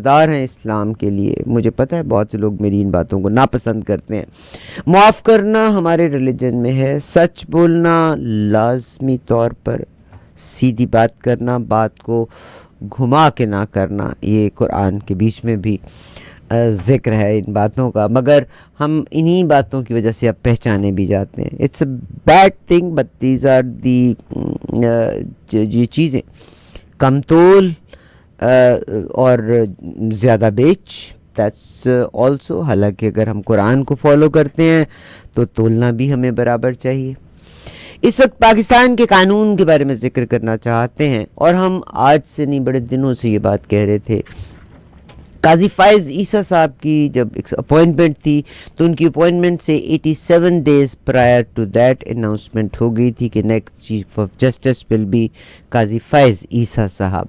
اثردار ہیں اسلام کے لیے. مجھے پتہ ہے بہت سے لوگ میری ان باتوں کو ناپسند کرتے ہیں. معاف کرنا ہمارے ریلیجن میں ہے. سچ بولنا لازمی طور پر. سیدھی بات کرنا, بات کو گھما کے نہ کرنا, یہ قرآن کے بیچ میں بھی ذکر ہے ان باتوں کا, مگر ہم انہی باتوں کی وجہ سے اب پہچانے بھی جاتے ہیں. It's a bad thing but these are the یہ چیزیں کم تول اور زیادہ بیچ, دیٹس آلسو. حالانکہ اگر ہم قرآن کو فالو کرتے ہیں تو تولنا بھی ہمیں برابر چاہیے. اس وقت پاکستان کے قانون کے بارے میں ذکر کرنا چاہتے ہیں, اور ہم آج سے نہیں بڑے دنوں سے یہ بات کہہ رہے تھے. قاضی فائز عیسیٰ صاحب کی جب ایک اپوائنٹمنٹ تھی تو ان کی اپوائنٹمنٹ سے 87 days prior to that announcement ہو گئی تھی کہ next chief of justice will be Qazi Faez عیسیٰ صاحب.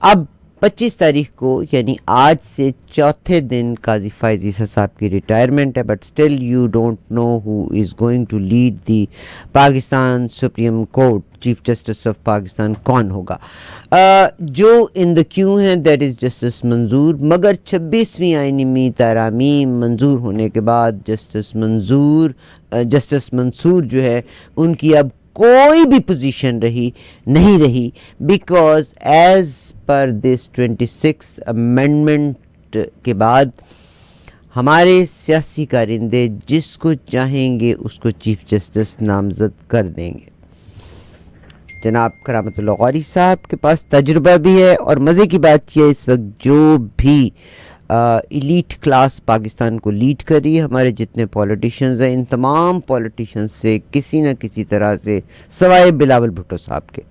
اب 25 تاریخ کو یعنی آج سے چوتھے دن قاضی فائز عیسیٰ صاحب کی ریٹائرمنٹ ہے, but still you don't know who is going to lead the Pakistan supreme court. Chief justice of Pakistan کون ہوگا؟ جو ان دا کیو ہیں دیٹ از جسٹس منظور, مگر 26ویں آئینی ترامیم منظور ہونے کے بعد جسٹس منصور جو ہے ان کی اب کوئی بھی پوزیشن نہیں رہی, because as per this 26th amendment کے بعد ہمارے سیاسی کارندے جس کو چاہیں گے اس کو چیف جسٹس نامزد کر دیں گے. جناب کرامت اللہ غوری صاحب کے پاس تجربہ بھی ہے, اور مزے کی بات یہ اس وقت جو بھی ایلیٹ کلاس پاکستان کو لیڈ کر رہی ہے, ہمارے جتنے پولیٹیشنز ہیں ان تمام پولیٹیشنز سے کسی نہ کسی طرح سے, سوائے بلاول بھٹو صاحب کے,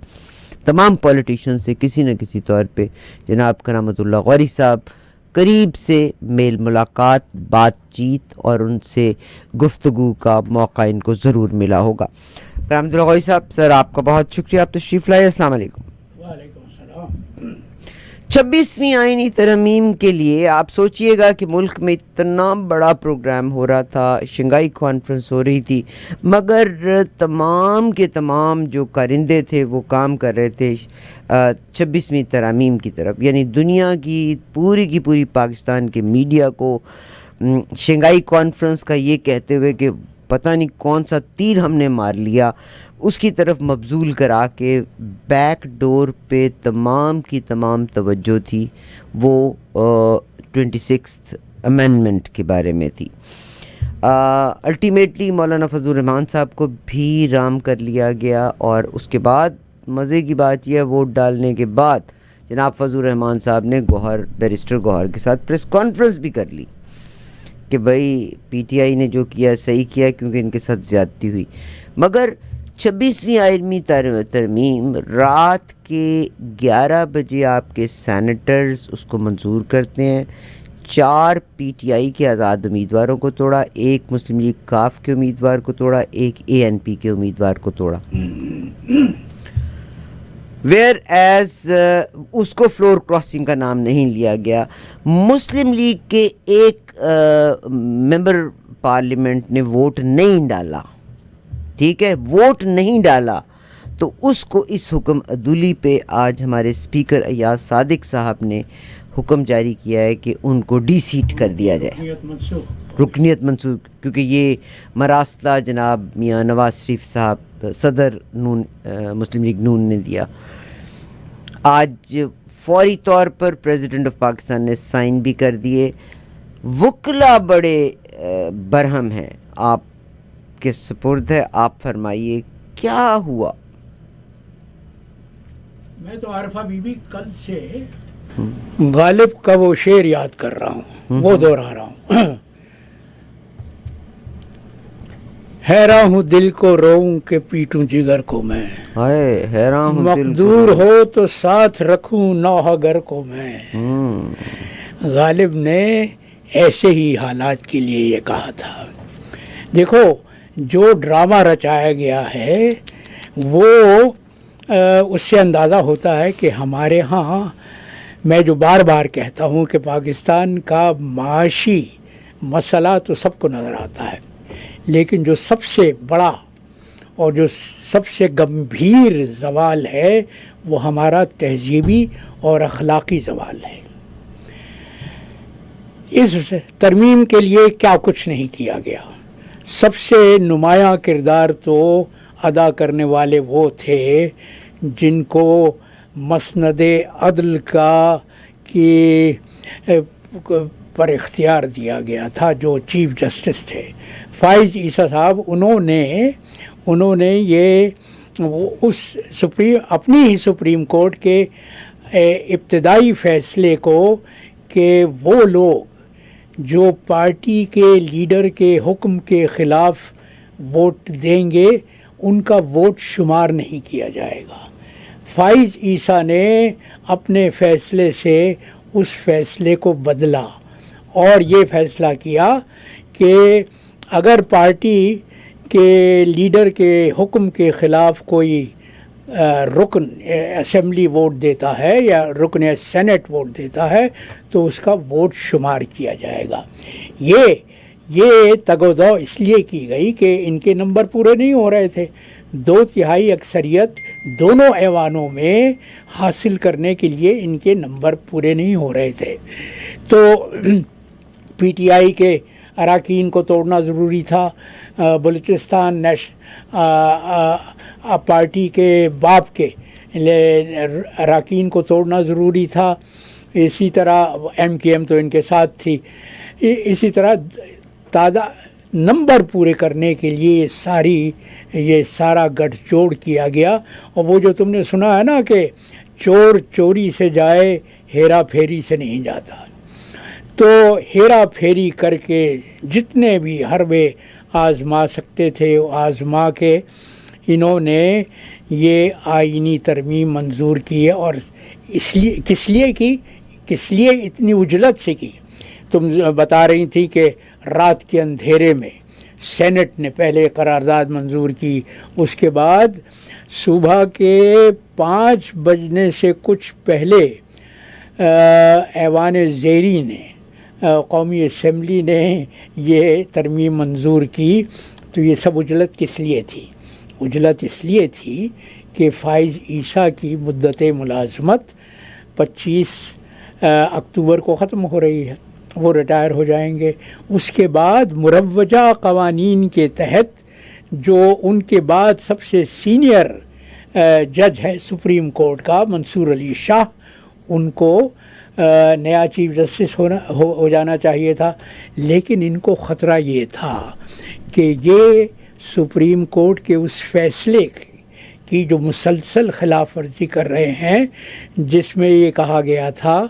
تمام پولیٹیشنز سے کسی نہ کسی طور پہ جناب کرامت اللہ غوری صاحب قریب سے میل ملاقات, بات چیت اور ان سے گفتگو کا موقع ان کو ضرور ملا ہوگا. کرامت اللہ غوری صاحب, سر آپ کا بہت شکریہ, آپ تشریف لائے. السلام علیکم. وعلیکم السلام. 26ویں آئینی ترمیم کے لیے آپ سوچئے گا کہ ملک میں اتنا بڑا پروگرام ہو رہا تھا, شنگھائی کانفرنس ہو رہی تھی, مگر تمام کے تمام جو کارندے تھے وہ کام کر رہے تھے 26ویں ترامیم کی طرف. یعنی دنیا کی پوری پاکستان کے میڈیا کو شنگھائی کانفرنس کا یہ کہتے ہوئے کہ پتہ نہیں کون سا تیر ہم نے مار لیا, اس کی طرف مبذول کرا کے بیک ڈور پہ تمام کی تمام توجہ تھی وہ 26th امینڈمنٹ کے بارے میں تھی. الٹیمیٹلی مولانا فضل الرحمان صاحب کو بھی رام کر لیا گیا, اور اس کے بعد مزے کی بات یہ ہے ووٹ ڈالنے کے بعد جناب فضل الرحمان صاحب نے بیرسٹر گوہر کے ساتھ پریس کانفرنس بھی کر لی کہ بھائی پی ٹی آئی نے جو کیا صحیح کیا کیونکہ ان کے ساتھ زیادتی ہوئی. مگر 26ویں آئینی ترمیم رات کے 11 بجے آپ کے سینیٹرز اس کو منظور کرتے ہیں. 4 پی ٹی آئی کے آزاد امیدواروں کو توڑا, 1 مسلم لیگ کاف کے امیدوار کو توڑا, 1 اے این پی کے امیدوار کو توڑا. ویئر ایز اس کو فلور کراسنگ کا نام نہیں لیا گیا. مسلم لیگ کے ایک ممبر پارلیمنٹ نے ووٹ نہیں ڈالا, ٹھیک ہے, ووٹ نہیں ڈالا, تو اس کو اس حکم عدولی پہ آج ہمارے اسپیکر ایاز صادق صاحب نے حکم جاری کیا ہے کہ ان کو ڈی سیٹ کر دیا جائے, رکنیت منسوخ, کیونکہ یہ مراسلہ جناب میاں نواز شریف صاحب صدر مسلم لیگ نون نے دیا. آج فوری طور پر پریزیڈنٹ آف پاکستان نے سائن بھی کر دیے. وکلا بڑے برہم ہیں, آپ کے سپرد ہے, آپ فرمائیے کیا ہوا؟ میں تو عارفہ بی بی کل سے غالب کا وہ شعر یاد کر رہا ہوں, وہ دہرا رہا ہوں. حیراں ہوں دل کو روؤں کہ پیٹوں جگر کو میں, حیراں ہوں مقدور ہو تو ساتھ رکھوں نوحہ گر کو میں. غالب نے ایسے ہی حالات کے لیے یہ کہا تھا. دیکھو جو ڈرامہ رچایا گیا ہے وہ اس سے اندازہ ہوتا ہے کہ ہمارے ہاں, میں جو بار بار کہتا ہوں کہ پاکستان کا معاشی مسئلہ تو سب کو نظر آتا ہے, لیکن جو سب سے بڑا اور جو سب سے گمبھیر زوال ہے وہ ہمارا تہذیبی اور اخلاقی زوال ہے. اس ترمیم کے لیے کیا کچھ نہیں کیا گیا. سب سے نمایاں کردار تو ادا کرنے والے وہ تھے جن کو مسند عدل کا کہ پر اختیار دیا گیا تھا، جو چیف جسٹس تھے فائز عیسیٰ صاحب. انہوں نے یہ اس اپنی ہی سپریم کورٹ کے ابتدائی فیصلے کو کہ وہ لوگ جو پارٹی کے لیڈر کے حکم کے خلاف ووٹ دیں گے ان کا ووٹ شمار نہیں کیا جائے گا. فائز عیسیٰ نے اپنے فیصلے سے اس فیصلے کو بدلا اور یہ فیصلہ کیا کہ اگر پارٹی کے لیڈر کے حکم کے خلاف کوئی رکن اسمبلی ووٹ دیتا ہے یا رکن سینٹ ووٹ دیتا ہے تو اس کا ووٹ شمار کیا جائے گا. یہ تگ و دو اس لیے کی گئی کہ ان کے نمبر پورے نہیں ہو رہے تھے. 2/3 اکثریت دونوں ایوانوں میں حاصل کرنے کے لیے ان کے نمبر پورے نہیں ہو رہے تھے. تو پی ٹی آئی کے اراکین کو توڑنا ضروری تھا، بلوچستان پارٹی کے باپ کے اراکین کو توڑنا ضروری تھا. اسی طرح ایم کیو ایم تو ان کے ساتھ تھی. اسی طرح نمبر پورے کرنے کے لیے یہ سارا گٹھ جوڑ کیا گیا. اور وہ جو تم نے سنا ہے نا کہ چور چوری سے جائے ہیرا پھیری سے نہیں جاتا، تو ہیرا پھیری کر کے جتنے بھی حربے آزما سکتے تھے آزما کے انہوں نے یہ آئینی ترمیم منظور کی ہے. اور کس لیے اتنی عجلت سے کی؟ تم بتا رہی تھی کہ رات کے اندھیرے میں سینٹ نے پہلے قرارداد منظور کی، اس کے بعد صبح کے 5 بجنے سے کچھ پہلے ایوان زیری نے قومی اسمبلی نے یہ ترمیم منظور کی. تو یہ سب عجلت کس لیے تھی؟ عجلت اس لیے تھی کہ فائز عیسیٰ کی مدت ملازمت 25 اکتوبر کو ختم ہو رہی ہے، وہ ریٹائر ہو جائیں گے. اس کے بعد مروجہ قوانین کے تحت جو ان کے بعد سب سے سینئر جج ہے سپریم کورٹ کا منصور علی شاہ، ان کو نیا چیف جسٹس ہو جانا چاہیے تھا. لیکن ان کو خطرہ یہ تھا کہ یہ سپریم کورٹ کے اس فیصلے کی جو مسلسل خلاف ورزی کر رہے ہیں، جس میں یہ کہا گیا تھا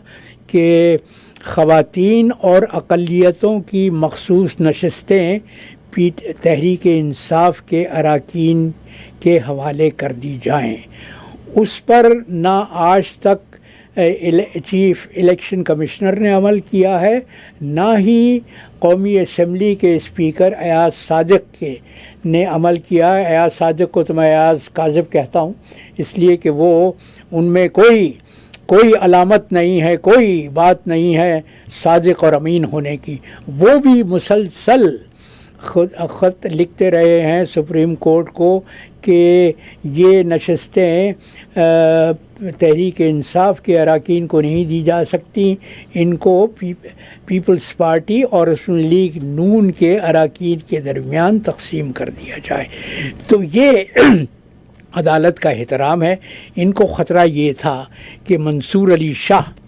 کہ خواتین اور اقلیتوں کی مخصوص نشستیں تحریک انصاف کے اراکین کے حوالے کر دی جائیں. اس پر نہ آج تک چیف الیکشن کمشنر نے عمل کیا ہے، نہ ہی قومی اسمبلی کے اسپیکر ایاز صادق نے عمل کیا ہے. ایاز صادق کو تو میں ایاز کاذب کہتا ہوں اس لیے کہ وہ ان میں کوئی علامت نہیں ہے، کوئی بات نہیں ہے صادق اور امین ہونے کی. وہ بھی مسلسل خط لکھتے رہے ہیں سپریم کورٹ کو کہ یہ نشستیں تحریک انصاف کے اراکین کو نہیں دی جا سکتی، ان کو پیپلز پارٹی اور مسلم لیگ نون کے اراکین کے درمیان تقسیم کر دیا جائے. تو یہ عدالت کا احترام ہے. ان کو خطرہ یہ تھا کہ منصور علی شاہ،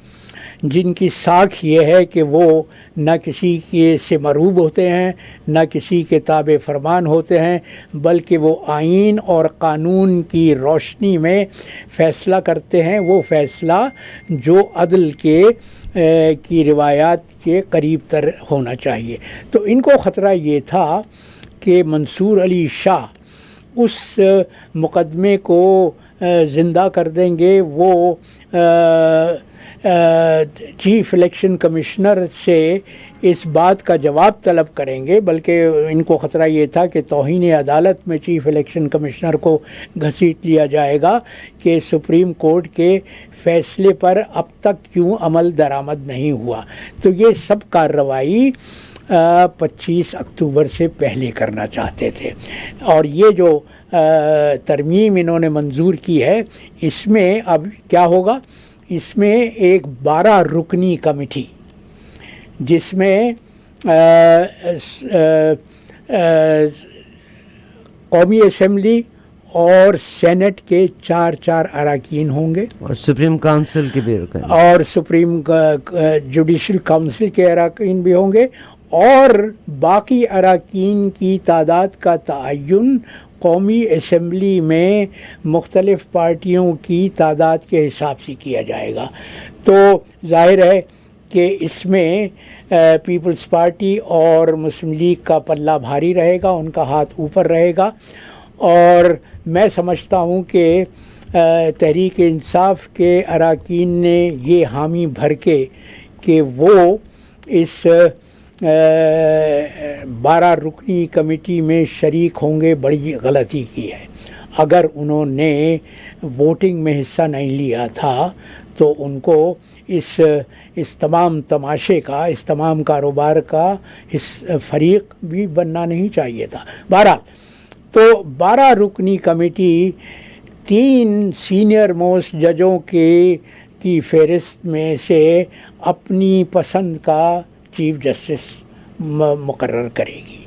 جن کی ساکھ یہ ہے کہ وہ نہ کسی کے سے مرعوب ہوتے ہیں نہ کسی کے تابع فرمان ہوتے ہیں، بلکہ وہ آئین اور قانون کی روشنی میں فیصلہ کرتے ہیں، وہ فیصلہ جو عدل کی روایات کے قریب تر ہونا چاہیے. تو ان کو خطرہ یہ تھا کہ منصور علی شاہ اس مقدمے کو زندہ کر دیں گے. وہ چیف الیکشن کمشنر سے اس بات کا جواب طلب کریں گے، بلکہ ان کو خطرہ یہ تھا کہ توہین عدالت میں چیف الیکشن کمشنر کو گھسیٹ لیا جائے گا کہ سپریم کورٹ کے فیصلے پر اب تک کیوں عمل درآمد نہیں ہوا. تو یہ سب کارروائی 25 اکتوبر سے پہلے کرنا چاہتے تھے. اور یہ جو ترمیم انہوں نے منظور کی ہے، اس میں اب کیا ہوگا؟ اس میں ایک 12 رکنی کمیٹی جس میں قومی اسمبلی اور سینٹ کے 4 اراکین ہوں گے، اور سپریم کونسل کے بھی رکن، اور سپریم جوڈیشل کونسل کے اراکین بھی ہوں گے، اور باقی اراکین کی تعداد کا تعین قومی اسمبلی میں مختلف پارٹیوں کی تعداد کے حساب سے کیا جائے گا۔ تو ظاہر ہے کہ اس میں پیپلز پارٹی اور مسلم لیگ کا پلہ بھاری رہے گا، ان کا ہاتھ اوپر رہے گا، اور میں سمجھتا ہوں کہ تحریک انصاف کے اراکین نے یہ حامی بھر کے کہ وہ اس 12 رکنی کمیٹی میں شریک ہوں گے، بڑی غلطی کی ہے۔ اگر انہوں نے ووٹنگ میں حصہ نہیں لیا تھا تو ان کو اس تمام تماشے کا، اس تمام کاروبار کا فریق بھی بننا نہیں چاہیے تھا۔ بہرحال تو 12 رکنی کمیٹی 3 سینئر موسٹ ججوں کی فہرست میں سے اپنی پسند کا چیف جسٹس مقرر کرے گی۔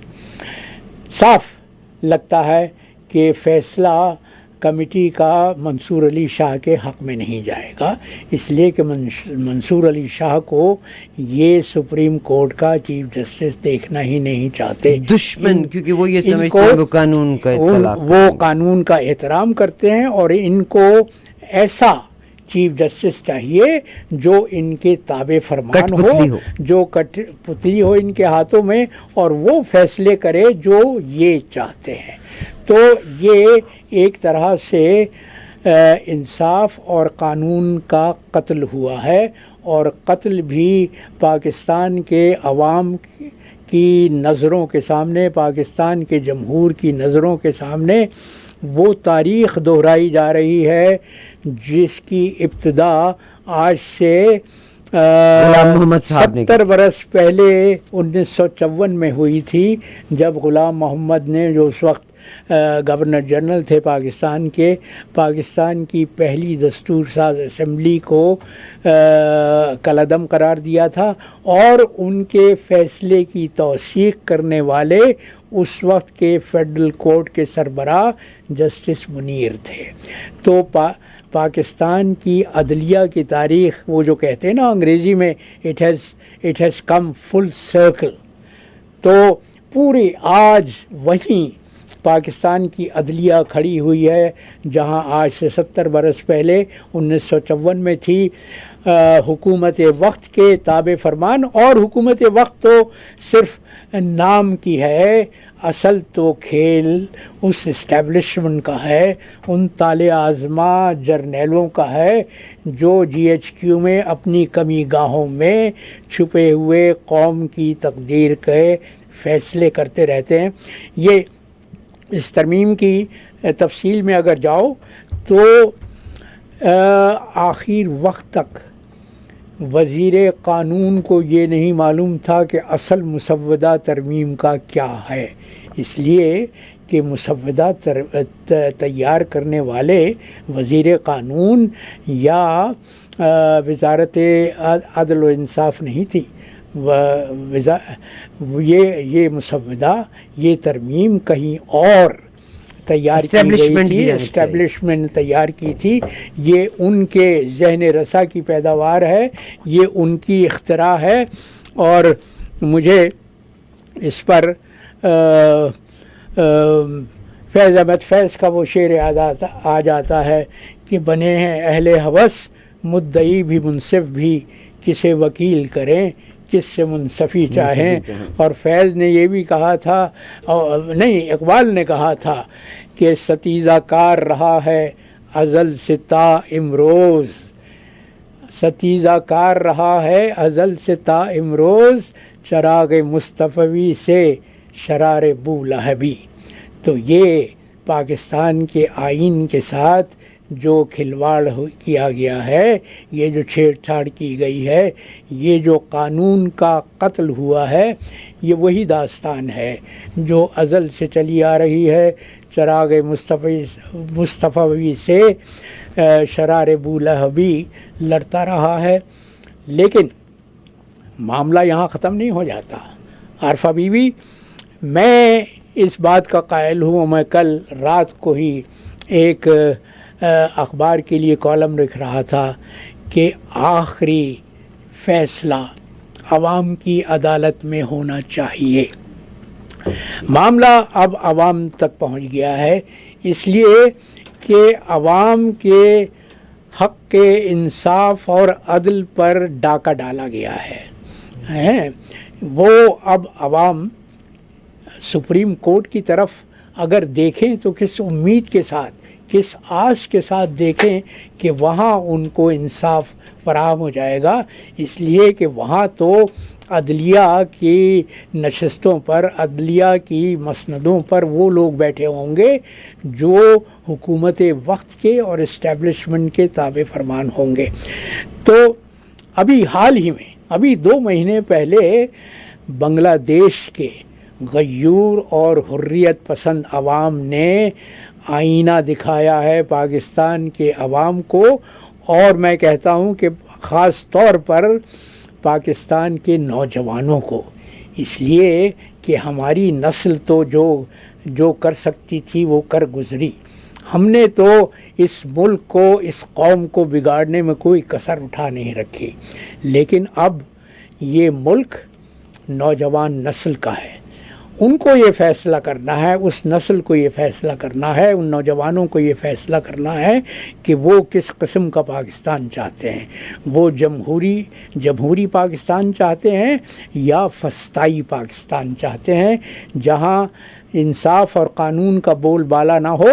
صاف لگتا ہے کہ فیصلہ کمیٹی کا منصور علی شاہ کے حق میں نہیں جائے گا، اس لیے کہ منصور علی شاہ کو یہ سپریم کورٹ کا چیف جسٹس دیکھنا ہی نہیں چاہتے، دشمن، کیونکہ وہ یہ سمجھتے ہیں وہ قانون کا وہ قانون کا احترام کرتے ہیں، اور ان کو ایسا چیف جسٹس چاہیے جو ان کے تابع فرمان ہو، جو کٹ پتلی ہو ان کے ہاتھوں میں، اور وہ فیصلے کرے جو یہ چاہتے ہیں۔ تو یہ ایک طرح سے انصاف اور قانون کا قتل ہوا ہے، اور قتل بھی پاکستان کے عوام کی نظروں کے سامنے، پاکستان کے جمہور کی نظروں کے سامنے وہ تاریخ دہرائی جا رہی ہے جس کی ابتدا آج سے 70 برس پہلے 1954 میں ہوئی تھی، جب غلام محمد نے، جو اس وقت گورنر جنرل تھے پاکستان کے، پاکستان کی پہلی دستور ساز اسمبلی کو کالعدم قرار دیا تھا، اور ان کے فیصلے کی توثیق کرنے والے اس وقت کے فیڈرل کورٹ کے سربراہ جسٹس منیر تھے۔ تو پاکستان کی عدلیہ کی تاریخ، وہ جو کہتے ہیں نا انگریزی میں it has come full circle, تو پوری آج وہیں پاکستان کی عدلیہ کھڑی ہوئی ہے جہاں آج سے 70 برس پہلے 1954 میں تھی۔ حکومت وقت کے تابع فرمان، اور حکومت وقت تو صرف نام کی ہے، اصل تو کھیل اس اسٹیبلشمنٹ کا ہے، ان طالع آزما جرنیلوں کا ہے جو GHQ میں اپنی کمی گاہوں میں چھپے ہوئے قوم کی تقدیر کے فیصلے کرتے رہتے ہیں۔ یہ اس ترمیم کی تفصیل میں اگر جاؤ تو آخر وقت تک وزیر قانون کو یہ نہیں معلوم تھا کہ اصل مسودہ ترمیم کا کیا ہے، اس لیے کہ مسودہ تیار کرنے والے وزیر قانون یا وزارت عدل و انصاف نہیں تھی، یہ مسودہ، یہ ترمیم کہیں اور تیار کی گئی تھی، اسٹیبلشمنٹ تیار کی تھی، یہ ان کے ذہن رسا کی پیداوار ہے، یہ ان کی اختراع ہے، اور مجھے اس پر فیض احمد فیض کا وہ شعر یاد آ جاتا ہے کہ بنے ہیں اہل ہوس مدعی بھی منصف بھی، کسے وکیل کریں کس سے منصفی چاہیں۔ اور فیض نے یہ بھی کہا تھا، نہیں اقبال نے کہا تھا کہ ستیزہ کار رہا ہے ازل سے تا امروز، ستیزہ کار رہا ہے ازل سے تا امروز، چراغ مصطفی سے شرار بو لہبی۔ تو یہ پاکستان کے آئین کے ساتھ جو کھلواڑ کیا گیا ہے، یہ جو چھیڑ چھاڑ کی گئی ہے، یہ جو قانون کا قتل ہوا ہے، یہ وہی داستان ہے جو ازل سے چلی آ رہی ہے، چراغ مصطفی سے شرار بو لہبی لڑتا رہا ہے۔ لیکن معاملہ یہاں ختم نہیں ہو جاتا. عارفہ بیوی، میں اس بات کا قائل ہوں. میں کل رات کو ہی ایک اخبار کے لیے کالم لکھ رہا تھا کہ آخری فیصلہ عوام کی عدالت میں ہونا چاہیے. معاملہ اب عوام تک پہنچ گیا ہے، اس لیے کہ عوام کے حق کے انصاف اور عدل پر ڈاکہ ڈالا گیا ہے. وہ اب عوام سپریم کورٹ کی طرف اگر دیکھیں تو کس امید کے ساتھ، کس آس کے ساتھ دیکھیں کہ وہاں ان کو انصاف فراہم ہو جائے گا. اس لیے کہ وہاں تو عدلیہ کی نشستوں پر، عدلیہ کی مسندوں پر وہ لوگ بیٹھے ہوں گے جو حکومت وقت کے اور اسٹیبلشمنٹ کے تابع فرمان ہوں گے. تو ابھی حال ہی میں، ابھی 2 مہینے پہلے بنگلہ دیش کے غیور اور حریت پسند عوام نے آئینہ دکھایا ہے پاکستان کے عوام کو، اور میں کہتا ہوں کہ خاص طور پر پاکستان کے نوجوانوں کو. اس لیے کہ ہماری نسل تو جو کر سکتی تھی وہ کر گزری. ہم نے تو اس ملک کو، اس قوم کو بگاڑنے میں کوئی کسر اٹھا نہیں رکھی، لیکن اب یہ ملک نوجوان نسل کا ہے. ان کو یہ فیصلہ کرنا ہے، اس نسل کو یہ فیصلہ کرنا ہے، ان نوجوانوں کو یہ فیصلہ کرنا ہے کہ وہ کس قسم کا پاکستان چاہتے ہیں. وہ جمہوری پاکستان چاہتے ہیں یا فسطائی پاکستان چاہتے ہیں، جہاں انصاف اور قانون کا بول بالا نہ ہو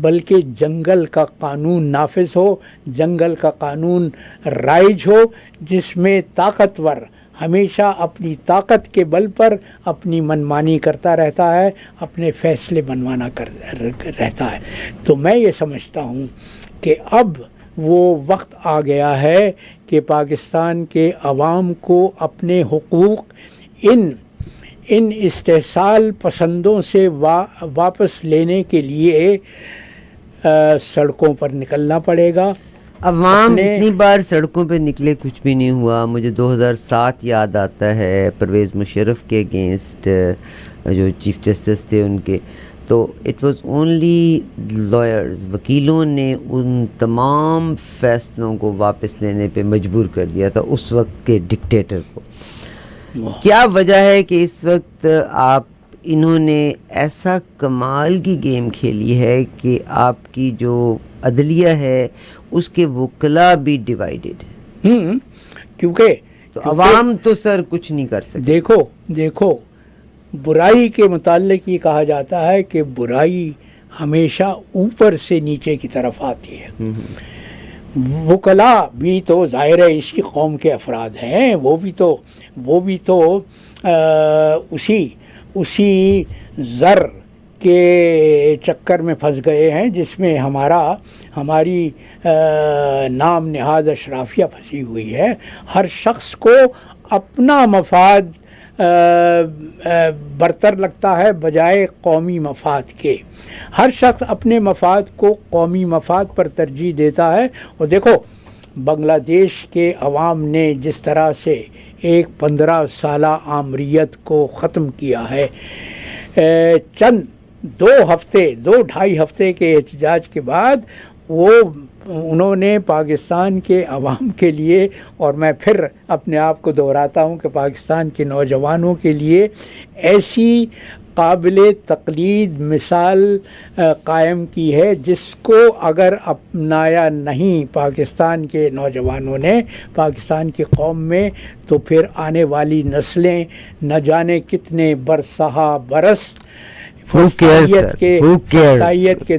بلکہ جنگل کا قانون نافذ ہو، جنگل کا قانون رائج ہو، جس میں طاقتور ہمیشہ اپنی طاقت کے بل پر اپنی منمانی کرتا رہتا ہے، اپنے فیصلے منوانا رہتا ہے. تو میں یہ سمجھتا ہوں کہ اب وہ وقت آ گیا ہے کہ پاکستان کے عوام کو اپنے حقوق ان استحصال پسندوں سے واپس لینے کے لیے سڑکوں پر نکلنا پڑے گا. عوام اتنی بار سڑکوں پہ نکلے، کچھ بھی نہیں ہوا. مجھے 2007 یاد آتا ہے، پرویز مشرف کے اگینسٹ جو چیف جسٹس تھے ان کے، تو اٹ واز اونلی لائرز، وکیلوں نے ان تمام فیصلوں کو واپس لینے پہ مجبور کر دیا تھا اس وقت کے ڈکٹیٹر کو. کیا وجہ ہے کہ اس وقت انہوں نے ایسا کمال کی گیم کھیلی ہے کہ آپ کی جو عدلیہ ہے اس کے وکلاء بھی ڈیوائیڈڈ ہیں؟ کیونکہ تو عوام تو سر کچھ نہیں کر سکتے. دیکھو برائی کے متعلق یہ کہا جاتا ہے کہ برائی ہمیشہ اوپر سے نیچے کی طرف آتی ہے. وکلاء بھی تو ظاہر ہے اسی قوم کے افراد ہیں، وہ بھی تو اسی زر کے چکر میں پھنس گئے ہیں جس میں ہماری نام نہاد اشرافیہ پھنسی ہوئی ہے. ہر شخص کو اپنا مفاد برتر لگتا ہے بجائے قومی مفاد کے. ہر شخص اپنے مفاد کو قومی مفاد پر ترجیح دیتا ہے. اور دیکھو بنگلہ دیش کے عوام نے جس طرح سے ایک 15 سالہ آمریت کو ختم کیا ہے، چند 2-2.5 ہفتے کے احتجاج کے بعد انہوں نے پاکستان کے عوام کے لیے، اور میں پھر اپنے آپ کو دہراتا ہوں کہ پاکستان کے نوجوانوں کے لیے ایسی قابل تقلید مثال قائم کی ہے جس کو اگر اپنایا نہیں پاکستان کے نوجوانوں نے، پاکستان کی قوم میں، تو پھر آنے والی نسلیں نہ جانے کتنے برس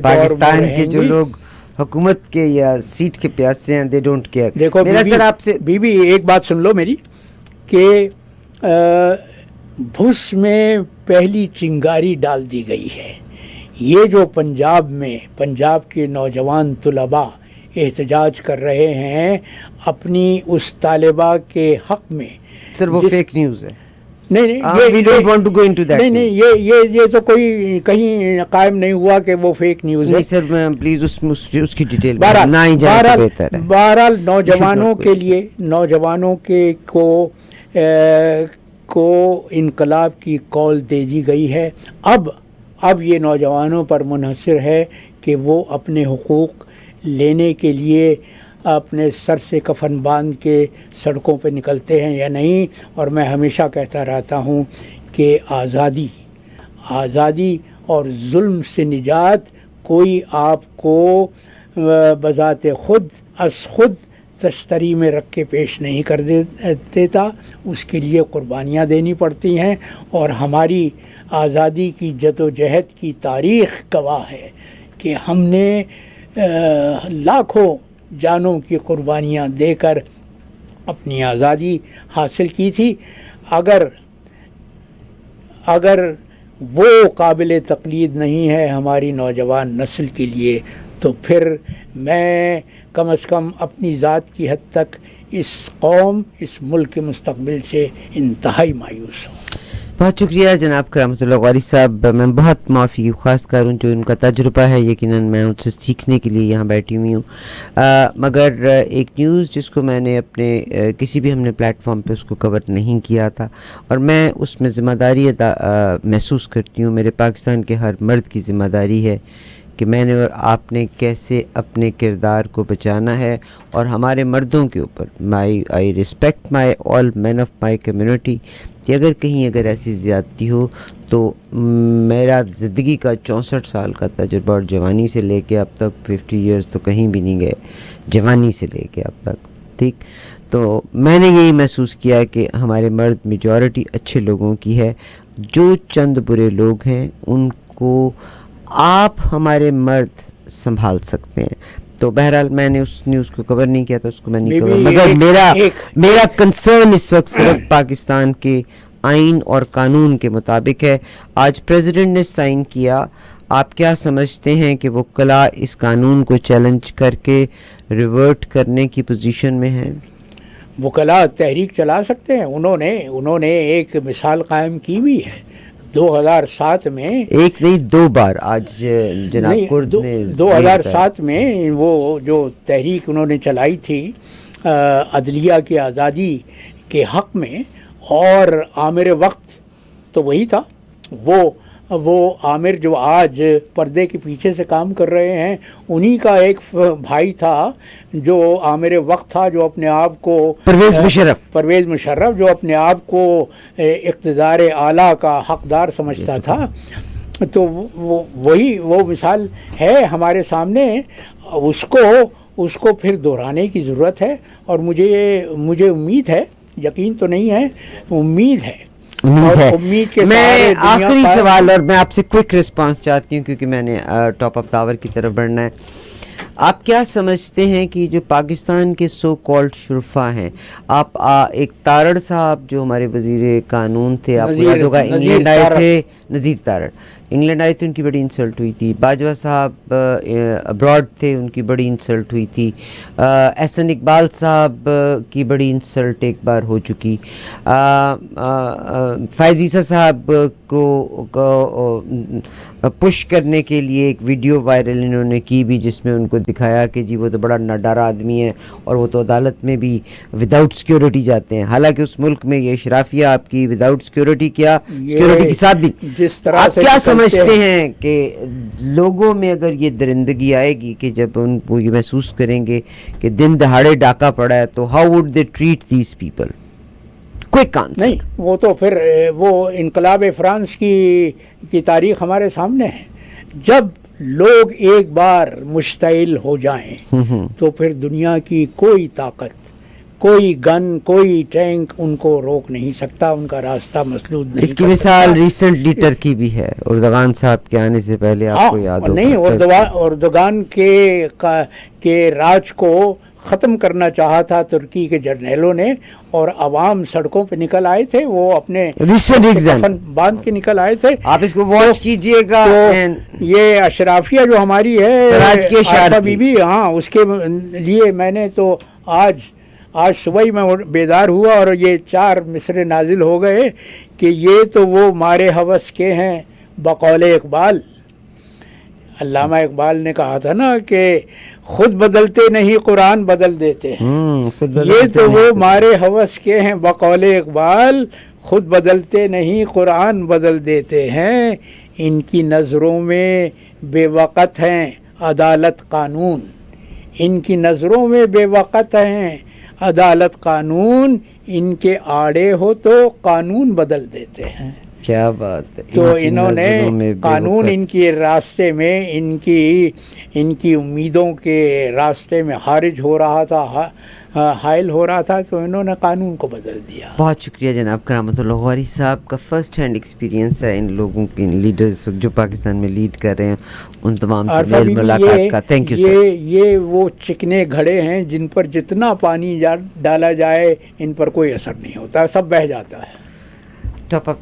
پاکستان کے جو لوگ حکومت کے یا سیٹ کے پیاسے ہیں they don't care. دیکھو بی بی ایک بات سن لو میری، کہ بھس میں پہلی چنگاری ڈال دی گئی ہے. یہ جو پنجاب کے نوجوان طلباء احتجاج کر رہے ہیں اپنی اس طالبہ کے حق میں، سر وہ فیک نیوز ہے. نہیں یہ تو کوئی کہیں قائم نہیں ہوا کہ وہ فیک نیوز ہے. سر پلیز اس کی ڈیٹیل بہرحال نوجوانوں کے لیے کو کو انقلاب کی کال دے دی گئی ہے. اب یہ نوجوانوں پر منحصر ہے کہ وہ اپنے حقوق لینے کے لیے اپنے سر سے کفن باندھ کے سڑکوں پہ نکلتے ہیں یا نہیں. اور میں ہمیشہ کہتا رہتا ہوں کہ آزادی اور ظلم سے نجات کوئی آپ کو بذات خود تشتری میں رکھ کے پیش نہیں کر دیتا. اس کے لیے قربانیاں دینی پڑتی ہیں، اور ہماری آزادی کی جد و جہد کی تاریخ گواہ ہے کہ ہم نے لاکھوں جانوں کی قربانیاں دے کر اپنی آزادی حاصل کی تھی. اگر وہ قابل تقلید نہیں ہے ہماری نوجوان نسل کے لیے، تو پھر میں کم از کم اپنی ذات کی حد تک اس قوم، اس ملک کے مستقبل سے انتہائی مایوس ہوں. بہت شکریہ جناب کرامت اللہ غوری صاحب. میں بہت معافی کی خواست کر ہوں، جو ان کا تجربہ ہے یقیناً میں ان سے سیکھنے کے لیے یہاں بیٹھی ہوئی ہوں. مگر ایک نیوز جس کو میں نے اپنے کسی بھی ہم نے پلیٹ فارم پہ اس کو کور نہیں کیا تھا، اور میں اس میں ذمہ داری محسوس کرتی ہوں. میرے پاکستان کے ہر مرد کی ذمہ داری ہے کہ میں نے اور آپ نے کیسے اپنے کردار کو بچانا ہے، اور ہمارے مردوں کے اوپر I respect my all men of my community کہ اگر ایسی زیادتی ہو تو میرا زندگی کا 64 سال کا تجربہ، اور جوانی سے لے کے اب تک 50 ایئرز تو کہیں بھی نہیں گئے، جوانی سے لے کے اب تک، ٹھیک. تو میں نے یہی محسوس کیا کہ ہمارے مرد میجورٹی اچھے لوگوں کی ہے. جو چند برے لوگ ہیں ان کو آپ ہمارے مرد سنبھال سکتے ہیں. تو بہرحال میں نے اس نیوز کو کور نہیں کیا تھا، اس کو میں نہیں کور، مگر میرا کنسرن اس وقت صرف پاکستان کے آئین اور قانون کے مطابق ہے. آج پریزیڈنٹ نے سائن کیا، آپ کیا سمجھتے ہیں کہ وہ کلا اس قانون کو چیلنج کر کے ریورٹ کرنے کی پوزیشن میں ہیں؟ وکلا تحریک چلا سکتے ہیں. انہوں نے ایک مثال قائم کی بھی ہے 2007 میں، ایک نہیں 2 بار. آج جناب کرد نے 2007 میں وہ جو تحریک انہوں نے چلائی تھی عدلیہ کی آزادی کے حق میں، اور عامر وقت تو وہی تھا. وہ عامر جو آج پردے کے پیچھے سے کام کر رہے ہیں، انہی کا ایک بھائی تھا جو عامر وقت تھا، جو اپنے آپ کو پرویز مشرف جو اپنے آپ کو اقتدار اعلیٰ کا حقدار سمجھتا تھا. تو وہ مثال ہے ہمارے سامنے. اس کو پھر دہرانے کی ضرورت ہے، اور مجھے امید ہے، یقین تو نہیں ہے، امید ہے. میں آخری سوال، اور میں آپ سے کوئک رسپانس چاہتی ہوں کیونکہ میں نے ٹاپ آف دا آور کی طرف بڑھنا ہے. آپ کیا سمجھتے ہیں کہ جو پاکستان کے سو کالڈ شرفا ہیں، آپ ایک تارڑ صاحب جو ہمارے وزیر قانون تھے، آپ کو یاد ہوگا انگلینڈ آئے تھے، نذیر تارڑ انگلینڈ آئے تھے، ان کی بڑی انسلٹ ہوئی تھی. باجوہ صاحب ابراڈ تھے، ان کی بڑی انسلٹ ہوئی تھی. احسن اقبال صاحب کی بڑی انسلٹ ایک بار ہو چکی. فائز عیسیٰ صاحب کو پش کرنے کے لیے ایک ویڈیو وائرل انہوں نے کی بھی، جس میں ان کو دکھایا کہ جی وہ تو بڑا نڈارا آدمی ہے اور وہ تو عدالت میں بھی وداؤٹ سیکیورٹی جاتے ہیں، حالانکہ اس ملک میں یہ اشرافیہ آپ کی وداؤٹ سیکیورٹی کیا، سیکیورٹی کے ساتھ بھی. آپ کیا سمجھتے ہیں کہ لوگوں میں اگر یہ درندگی آئے گی کہ جب ان کو یہ محسوس کریں گے کہ دن دہاڑے ڈاکہ پڑا ہے، تو how would they treat these people? Quick answer. نہیں، وہ تو پھر وہ انقلاب فرانس کی تاریخ ہمارے سامنے ہے. جب لوگ ایک بار مشتعل ہو جائیں تو پھر دنیا کی کوئی طاقت، کوئی گن، کوئی ٹینک ان کو روک نہیں سکتا، ان کا راستہ مسدود نہیں. اس کی مثال ریسنٹلی ٹرکی بھی ہے، اردوغان صاحب کے آنے سے پہلے، آپ کو یاد ہوگا. نہیں، اردوغان کے راج کو ختم کرنا چاہا تھا ترکی کے جرنیلوں نے، اور عوام سڑکوں پہ نکل آئے تھے، وہ اپنے کفن باندھ کے نکل آئے تھے. آپ اس کو واچ کیجئے گا. یہ اشرافیہ جو ہماری ہے عائشہ بی بی، ہاں، اس کے لیے میں نے تو آج صبح ہی میں بیدار ہوا اور یہ 4 مصرے نازل ہو گئے کہ یہ تو وہ مارے ہوس کے ہیں بقول اقبال. علامہ اقبال نے کہا تھا نا کہ خود بدلتے نہیں قرآن بدل دیتے ہیں. یہ تو وہ مارے ہوس کے ہیں بقول اقبال، خود بدلتے نہیں قرآن بدل دیتے ہیں. ان کی نظروں میں بے وقت ہیں عدالت قانون، ان کی نظروں میں بے وقت ہیں عدالت قانون، ان کے آڑے ہو تو قانون بدل دیتے ہیں. کیا بات ہے. تو انہوں نے قانون ان کے راستے میں، ان کی امیدوں کے راستے میں خارج ہو رہا تھا، حائل ہو رہا تھا، تو انہوں نے قانون کو بدل دیا. بہت شکریہ جناب کرامت اللہ غوری صاحب کا فرسٹ ہینڈ ایکسپیرینس ہے ان لوگوں کی، لیڈرز جو پاکستان میں لیڈ کر رہے ہیں، ان تمام سے میل ملاقات کا. Thank you sir. یہ وہ چکنے گھڑے ہیں جن پر جتنا پانی ڈالا جائے ان پر کوئی اثر نہیں ہوتا، سب بہہ جاتا ہے. Top up